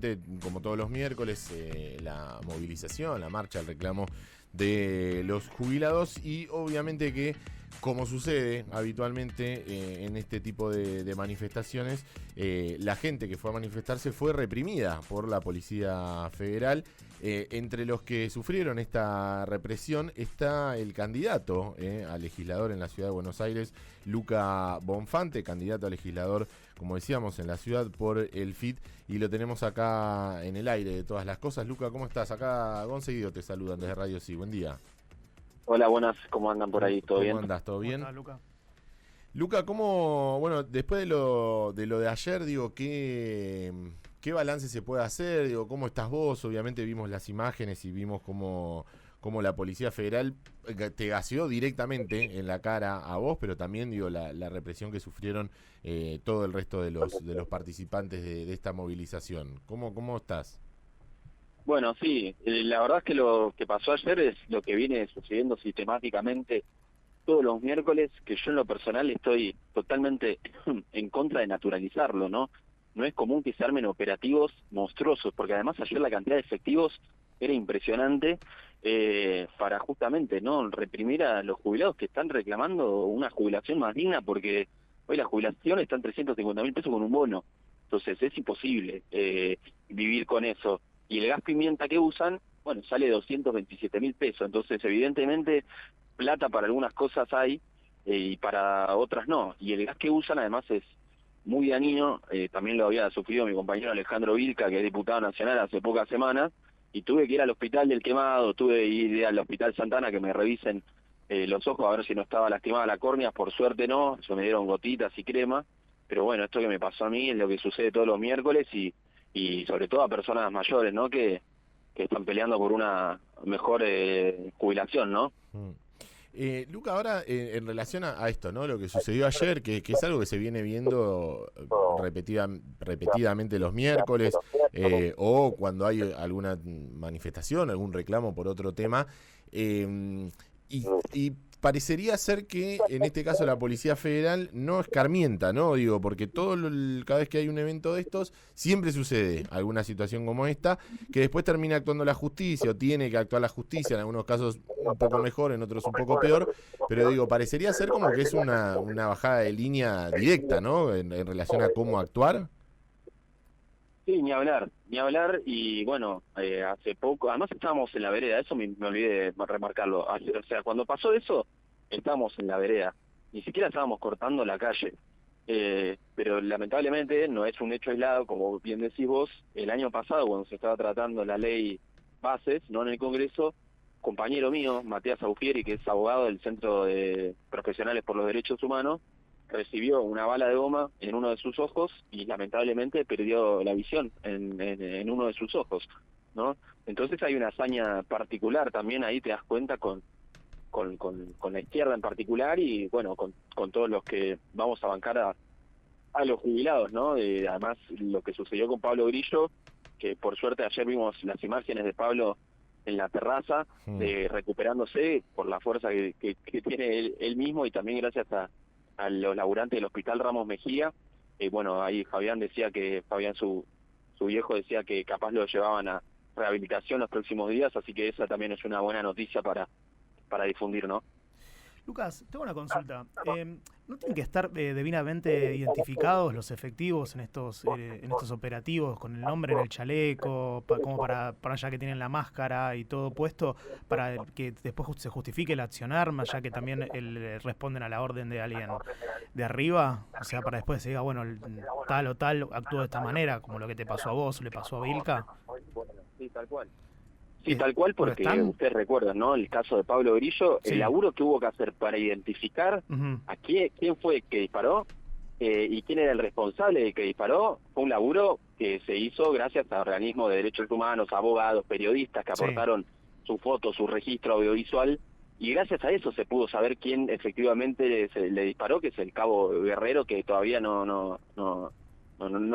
obviamente, como todos los miércoles, la movilización, la marcha, el reclamo de los jubilados y obviamente que, como sucede habitualmente en este tipo de manifestaciones, la gente que fue a manifestarse fue reprimida por la Policía Federal. Entre los que sufrieron esta represión está el candidato a legislador en la ciudad de Buenos Aires, Luca Bonfante, candidato a legislador, como decíamos, en la ciudad por el FIT, y lo tenemos acá en el aire de todas las cosas. Luca, ¿cómo estás? Acá Gonza y Guido te saludan desde Radio Sí. Buen día. Hola, buenas, ¿cómo andan por ahí? ¿Todo bien? ¿Cómo andás? ¿Todo bien? ¿Cómo estás, Luca? Luca, ¿cómo, bueno, después de lo de ayer, digo, qué balance se puede hacer? Digo, ¿cómo estás vos? Obviamente vimos las imágenes y vimos cómo la Policía Federal te gaseó directamente en la cara a vos, pero también, digo, la represión que sufrieron todo el resto de los participantes de esta movilización. ¿Cómo estás? Bueno, sí, la verdad es que lo que pasó ayer es lo que viene sucediendo sistemáticamente todos los miércoles, que yo en lo personal estoy totalmente en contra de naturalizarlo, ¿no? No es común que se armen operativos monstruosos, porque además ayer la cantidad de efectivos era impresionante para justamente no reprimir a los jubilados que están reclamando una jubilación más digna, porque hoy la jubilación está en 350.000 pesos con un bono, entonces es imposible vivir con eso. Y el gas pimienta que usan, bueno, sale 227.000 pesos, entonces evidentemente plata para algunas cosas hay y para otras no. Y el gas que usan además es muy dañino, también lo había sufrido mi compañero Alejandro Vilca, que es diputado nacional hace pocas semanas, y tuve que ir al hospital del Quemado, tuve que ir al hospital Santana que me revisen los ojos a ver si no estaba lastimada la córnea, por suerte no, eso me dieron gotitas y crema, pero bueno, esto que me pasó a mí es lo que sucede todos los miércoles y sobre todo a personas mayores, ¿no? Que están peleando por una mejor jubilación, ¿no? Luca, ahora en relación a esto, ¿no? Lo que sucedió ayer, que es algo que se viene viendo repetidamente los miércoles, o cuando hay alguna manifestación, algún reclamo por otro tema, y parecería ser que en este caso la Policía Federal no escarmienta, ¿no? Digo, porque cada vez que hay un evento de estos, siempre sucede alguna situación como esta, que después termina actuando la justicia, o tiene que actuar la justicia, en algunos casos un poco mejor, en otros un poco peor, pero digo, parecería ser como que es una bajada de línea directa, ¿no? En relación a cómo actuar. Sí, ni hablar, y bueno, hace poco, además estábamos en la vereda, eso me olvidé de remarcarlo, o sea, cuando pasó eso, estábamos en la vereda, ni siquiera estábamos cortando la calle, pero lamentablemente no es un hecho aislado, como bien decís vos, el año pasado cuando se estaba tratando la ley Bases, no en el Congreso, compañero mío, Matías Aufieri, que es abogado del Centro de Profesionales por los Derechos Humanos, recibió una bala de goma en uno de sus ojos y lamentablemente perdió la visión en uno de sus ojos, ¿no? Entonces hay una hazaña particular también ahí, te das cuenta con la izquierda en particular y bueno, con todos los que vamos a bancar a los jubilados, ¿no? Además lo que sucedió con Pablo Grillo, que por suerte ayer vimos las imágenes de Pablo en la terraza, recuperándose por la fuerza que tiene él mismo y también gracias a los laburantes del Hospital Ramos Mejía. Bueno, ahí Fabián, su viejo decía que capaz lo llevaban a rehabilitación los próximos días, así que esa también es una buena noticia para difundir, ¿no? Lucas, tengo una consulta. ¿No tienen que estar debidamente identificados los efectivos en estos operativos, con el nombre en el chaleco, como para ya que tienen la máscara y todo puesto, para que después se justifique el accionar, más ya que también responden a la orden de alguien de arriba? O sea, para después se diga, bueno, tal o tal actuó de esta manera, como lo que te pasó a vos, le pasó a Vilca. Sí, tal cual. Sí, tal cual, porque ustedes recuerdan, ¿no? El caso de Pablo Grillo, sí. El laburo que hubo que hacer para identificar a quién fue el que disparó y quién era el responsable de que disparó, fue un laburo que se hizo gracias a organismos de derechos humanos, abogados, periodistas que aportaron su foto, su registro audiovisual, y gracias a eso se pudo saber quién efectivamente le disparó, que es el cabo Guerrero, que todavía no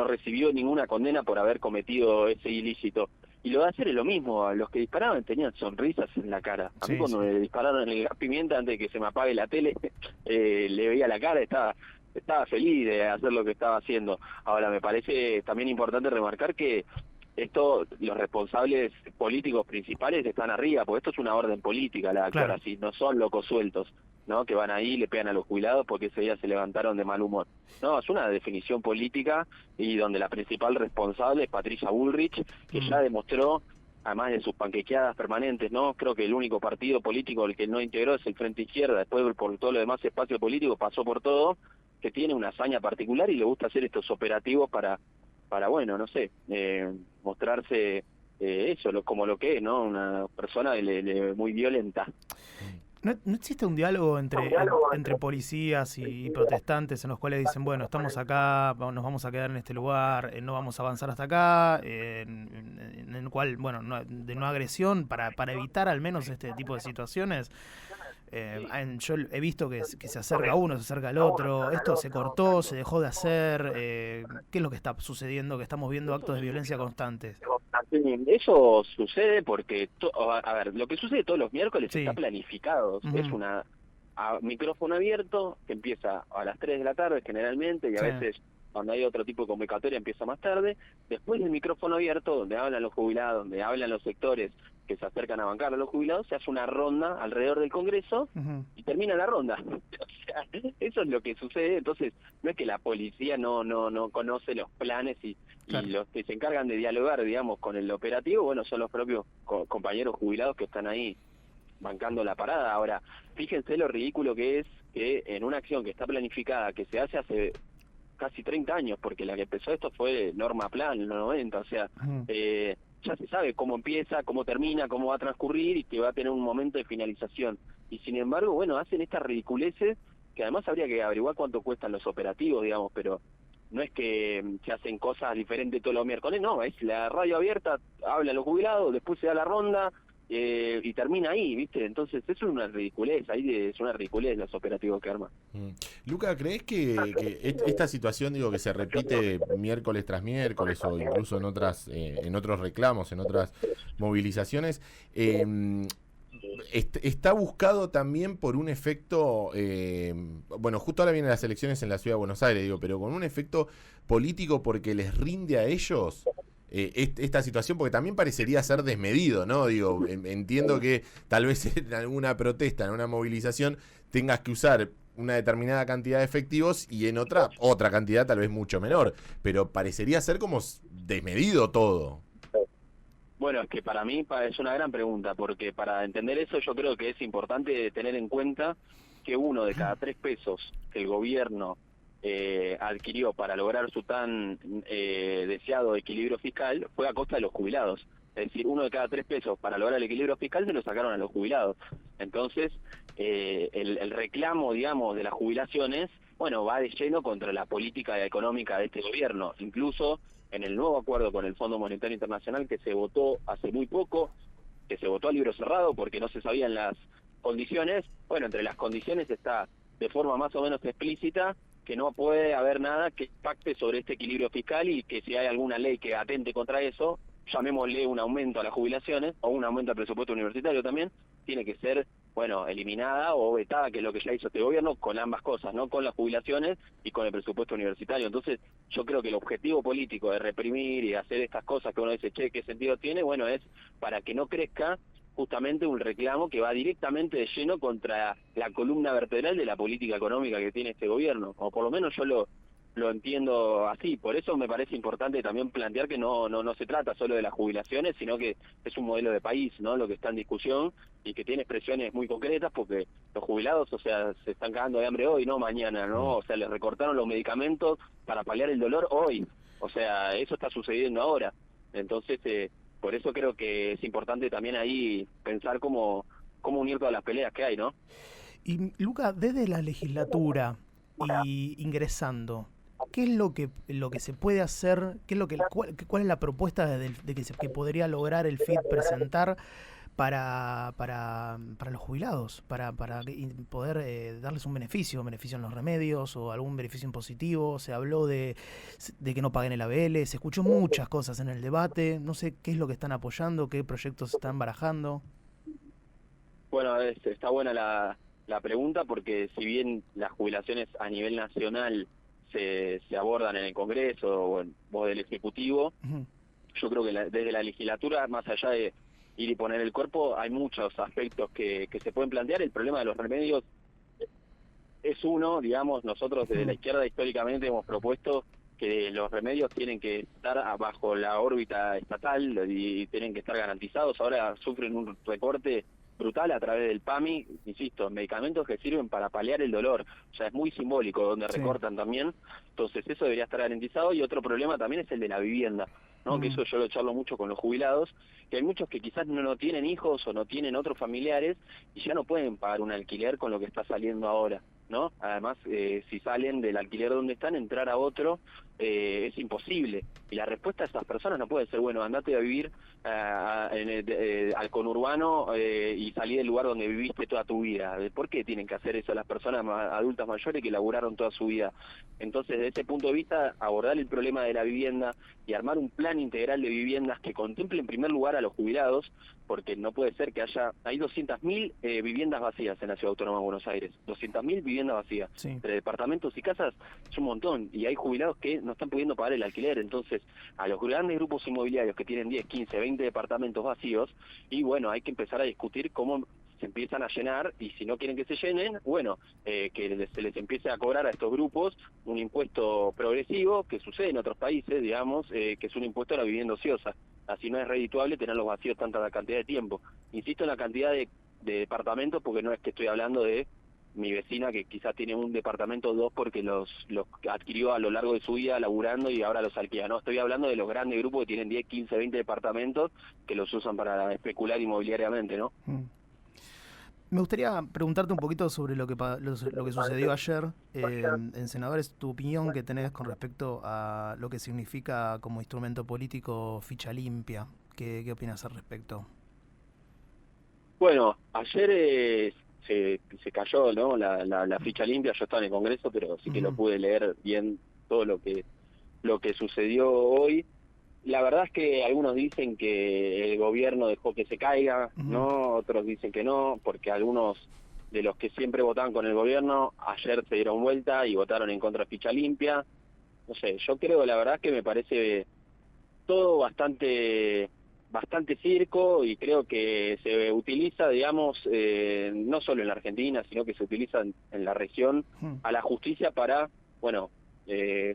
recibió ninguna condena por haber cometido ese ilícito. Y lo de ayer es lo mismo, a los que disparaban tenían sonrisas en la cara. A mí cuando me dispararon en el gas pimienta antes de que se me apague la tele, le veía la cara, estaba feliz de hacer lo que estaba haciendo. Ahora, me parece también importante remarcar que los responsables políticos principales están arriba, porque esto es una orden política la Claro. actual, así, no son locos sueltos, ¿no? Que van ahí y le pegan a los jubilados porque ese día se levantaron de mal humor. No, es una definición política y donde la principal responsable es Patricia Bullrich, que ya demostró, además de sus panquequeadas permanentes, ¿no? Creo que el único partido político el que no integró es el Frente Izquierda, después por todo lo demás espacio político pasó por todo, que tiene una hazaña particular y le gusta hacer estos operativos para bueno, no sé, mostrarse eso, como lo que es, ¿no? Una persona muy violenta. ¿No existe un diálogo entre policías y protestantes en los cuales dicen, bueno, estamos acá, nos vamos a quedar en este lugar, no vamos a avanzar hasta acá, en el cual, bueno, de no agresión para evitar al menos este tipo de situaciones? Yo he visto que se acerca uno, se acerca el otro, esto se cortó, se dejó de hacer, ¿qué es lo que está sucediendo? Que estamos viendo actos de violencia constantes. Sí, eso sucede porque, a ver, lo que sucede todos los miércoles Sí. está planificado, es micrófono abierto que empieza a las 3 de la tarde generalmente y a Sí. veces cuando hay otro tipo de convocatoria empieza más tarde, después del micrófono abierto donde hablan los jubilados, donde hablan los sectores que se acercan a bancar a los jubilados, se hace una ronda alrededor del Congreso y termina la ronda. O sea, eso es lo que sucede, entonces no es que la policía no conoce los planes y Claro. los que se encargan de dialogar, digamos, con el operativo, bueno, son los propios compañeros jubilados que están ahí bancando la parada. Ahora, fíjense lo ridículo que es que en una acción que está planificada, que se hace casi 30 años, porque la que empezó esto fue Norma Plan en los 90, o sea, ya se sabe cómo empieza, cómo termina, cómo va a transcurrir y que va a tener un momento de finalización. Y sin embargo, bueno, hacen estas ridiculeces que además habría que averiguar cuánto cuestan los operativos, digamos, pero no es que se hacen cosas diferentes todos los miércoles, no, es la radio abierta, hablan los jubilados, después se da la ronda y termina ahí, ¿viste? Entonces eso es una ridiculez, es una ridiculez los operativos que arman. Luca, ¿crees que esta situación, digo, que se repite miércoles tras miércoles o incluso en otros reclamos, en otras movilizaciones, está buscado también por un efecto, bueno, justo ahora vienen las elecciones en la Ciudad de Buenos Aires, digo, pero con un efecto político porque les rinde a ellos esta situación? Porque también parecería ser desmedido, ¿no? Digo, entiendo que tal vez en alguna protesta, en una movilización, tengas que usar una determinada cantidad de efectivos y en otra cantidad tal vez mucho menor, pero parecería ser como desmedido todo. Bueno, es que para mí es una gran pregunta, porque para entender eso yo creo que es importante tener en cuenta que 1 de cada 3 pesos que el gobierno adquirió para lograr su tan deseado equilibrio fiscal fue a costa de los jubilados. Es decir, 1 de cada 3 pesos para lograr el equilibrio fiscal se lo sacaron a los jubilados. Entonces, el reclamo, digamos, de las jubilaciones, bueno, va de lleno contra la política económica de este gobierno. Incluso en el nuevo acuerdo con el Fondo Monetario Internacional que se votó hace muy poco, que se votó a libro cerrado porque no se sabían las condiciones, bueno, entre las condiciones está de forma más o menos explícita que no puede haber nada que impacte sobre este equilibrio fiscal y que si hay alguna ley que atente contra eso, llamémosle un aumento a las jubilaciones o un aumento al presupuesto universitario también, tiene que ser, bueno, eliminada o vetada, que es lo que ya hizo este gobierno, con ambas cosas, ¿no? Con las jubilaciones y con el presupuesto universitario. Entonces, yo creo que el objetivo político de reprimir y hacer estas cosas que uno dice, che, ¿qué sentido tiene? Bueno, es para que no crezca justamente un reclamo que va directamente de lleno contra la columna vertebral de la política económica que tiene este gobierno, o por lo menos yo lo entiendo así. Por eso me parece importante también plantear que no se trata solo de las jubilaciones, sino que es un modelo de país, ¿no? Lo que está en discusión y que tiene expresiones muy concretas, porque los jubilados, o sea, se están cagando de hambre hoy, no mañana, ¿no? O sea, les recortaron los medicamentos para paliar el dolor hoy. O sea, eso está sucediendo ahora. Entonces, por eso creo que es importante también ahí pensar cómo unir todas las peleas que hay, ¿no? Y Luca, desde la legislatura y ingresando, ¿qué es lo que se puede hacer? ¿Qué es cuál es la propuesta que podría lograr el FIT presentar para los jubilados, para poder darles un beneficio en los remedios o algún beneficio impositivo? Se habló de que no paguen el ABL, se escuchó muchas cosas en el debate, no sé qué es lo que están apoyando, qué proyectos están barajando. Bueno, está buena la pregunta, porque si bien las jubilaciones a nivel nacional se abordan en el Congreso o en modo del Ejecutivo, yo creo que desde la legislatura, más allá de ir y poner el cuerpo, hay muchos aspectos que se pueden plantear. El problema de los remedios es uno, digamos, nosotros desde la izquierda históricamente hemos propuesto que los remedios tienen que estar bajo la órbita estatal y tienen que estar garantizados. Ahora sufren un recorte brutal a través del PAMI, insisto, medicamentos que sirven para paliar el dolor. O sea, es muy simbólico donde recortan también. Entonces eso debería estar garantizado. Y otro problema también es el de la vivienda, ¿no? Que eso yo lo charlo mucho con los jubilados, que hay muchos que quizás no tienen hijos o no tienen otros familiares y ya no pueden pagar un alquiler con lo que está saliendo ahora, ¿no? Además, si salen del alquiler donde están, entrar a otro es imposible. Y la respuesta de esas personas no puede ser, bueno, andate a vivir al conurbano y salí del lugar donde viviste toda tu vida. ¿Por qué tienen que hacer eso las personas adultas mayores que laburaron toda su vida? Entonces, desde ese punto de vista, abordar el problema de la vivienda y armar un plan integral de viviendas que contemple en primer lugar a los jubilados, porque no puede ser que hay 200.000 viviendas vacías en la Ciudad Autónoma de Buenos Aires, 200.000 viviendas vacías, entre departamentos y casas es un montón, y hay jubilados que no están pudiendo pagar el alquiler. Entonces a los grandes grupos inmobiliarios que tienen 10, 15, 20 departamentos vacíos, y bueno, hay que empezar a discutir cómo se empiezan a llenar, y si no quieren que se llenen, bueno, que se les empiece a cobrar a estos grupos un impuesto progresivo, que sucede en otros países, digamos, que es un impuesto a la vivienda ociosa. Así no es redituable tenerlos vacíos tanta cantidad de tiempo. Insisto en la cantidad de departamentos, porque no es que estoy hablando de mi vecina que quizás tiene un departamento o dos porque los adquirió a lo largo de su vida laburando y ahora los alquila. No, estoy hablando de los grandes grupos que tienen 10, 15, 20 departamentos que los usan para especular inmobiliariamente, ¿no? Me gustaría preguntarte un poquito sobre lo que sucedió ayer. En Senadores, tu opinión que tenés con respecto a lo que significa como instrumento político ficha limpia. ¿Qué opinas al respecto? Bueno, ayer se cayó, ¿no? La ficha limpia. Yo estaba en el Congreso, pero sí que lo pude leer bien todo lo que sucedió hoy. La verdad es que algunos dicen que el gobierno dejó que se caiga, ¿no? Otros dicen que no, porque algunos de los que siempre votaban con el gobierno ayer se dieron vuelta y votaron en contra de ficha limpia. No sé, yo creo, la verdad es que me parece todo bastante circo, y creo que se utiliza, digamos, no solo en la Argentina, sino que se utiliza en la región a la justicia para, bueno,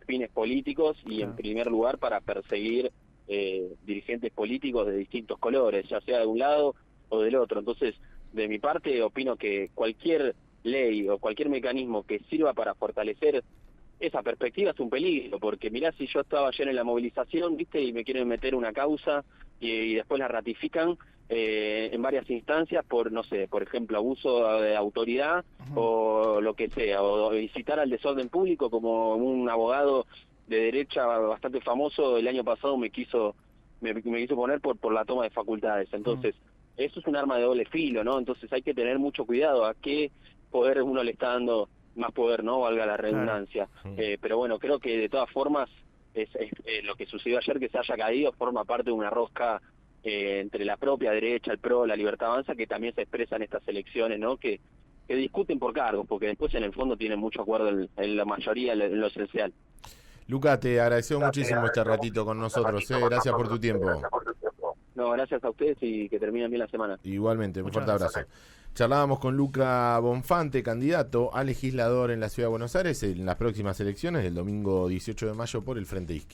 fines políticos y en primer lugar para perseguir dirigentes políticos de distintos colores, ya sea de un lado o del otro. Entonces, de mi parte, opino que cualquier ley o cualquier mecanismo que sirva para fortalecer esa perspectiva es un peligro, porque mirá, si yo estaba ayer en la movilización, ¿viste? Y me quieren meter una causa y después la ratifican en varias instancias por, no sé, por ejemplo, abuso de autoridad o lo que sea, o incitar al desorden público, como un abogado de derecha bastante famoso el año pasado me quiso poner por la toma de facultades. Entonces, eso es un arma de doble filo, ¿no? Entonces hay que tener mucho cuidado a qué poder uno le está dando más poder, ¿no? Valga la redundancia. Pero bueno, creo que de todas formas lo que sucedió ayer, que se haya caído, forma parte de una rosca entre la propia derecha, el PRO, la Libertad Avanza, que también se expresa en estas elecciones, ¿no? Que discuten por cargos, porque después en el fondo tienen mucho acuerdo en la mayoría, en lo esencial. Luca, te agradecemos muchísimo este ratito con nosotros. Gracias por tu tiempo. No, gracias a ustedes y que terminen bien la semana. Igualmente, un fuerte abrazo. Charlábamos con Luca Bonfante, candidato a legislador en la Ciudad de Buenos Aires en las próximas elecciones del domingo 18 de mayo por el Frente Izquierdo.